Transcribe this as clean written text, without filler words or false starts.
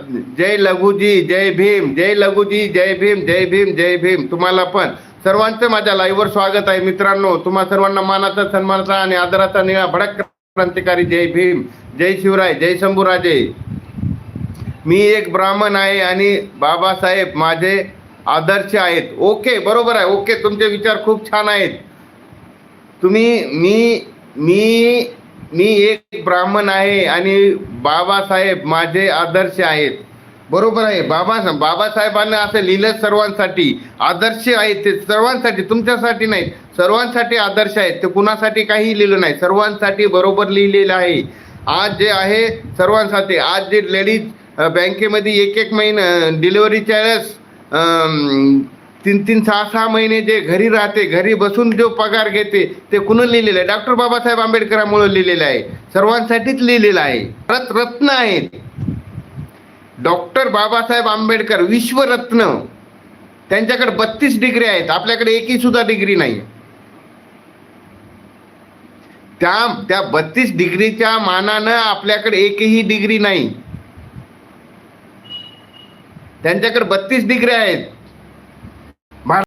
जय लघुजी, जय भीम, जय लघुजी, जय भीम, जय भीम, जय भीम. तुम्हाला पण सर्वांचं माझ्या लाईव्हवर स्वागत आहे मित्रांनो. तुम्हा सर्वांना मानाचा, सन्मानाचा आणि आदराचा निळा भडक क्रांतिकारी जय भीम, जय शिवराय, जय शंभूराजे. मी एक ब्राह्मण आहे आणि बाबासाहेब माझे आदर्श आहेत. ओके, बरोबर आहे. ओके, तुमचे विचार खूप छान आहेत. तुम्ही मी मी एक ब्राह्मण आहे आणि बाबासाहेब माझे आदर्श आहेत. बरोबर आहे. बाबासाहेबांना असं लिहिलं सर्वांसाठी. आदर्श आहेत ते सर्वांसाठी, तुमच्यासाठी नाही, सर्वांसाठी आदर्श आहेत ते. कुणासाठी काही लिहिलं नाही, सर्वांसाठी बरोबर लिहिलेलं आहे. आज जे आहे सर्वांसाठी. आज जे लेडीज बँकेमध्ये एक महिना डिलिव्हरीच्या वेळेस 3-3, 6-6 महिने जे घरी राहते, घरी बसून जो पगार घेते, ते कुणी लिहिलेलं आहे? डॉक्टर बाबासाहेब आंबेडकरांमुळे लिहिलेलं आहे. सर्वांसाठीच लिहिलेलं आहे. रत्न आहेत. डॉक्टर बाबासाहेब आंबेडकर विश्वरत्न. त्यांच्याकडे 32 डिग्री आहेत, आपल्याकडे एकही सुद्धा डिग्री नाही. त्या 32 डिग्रीच्या मानानं आपल्याकडे एकही डिग्री नाही. त्यांच्याकडे 32 डिग्री आहेत.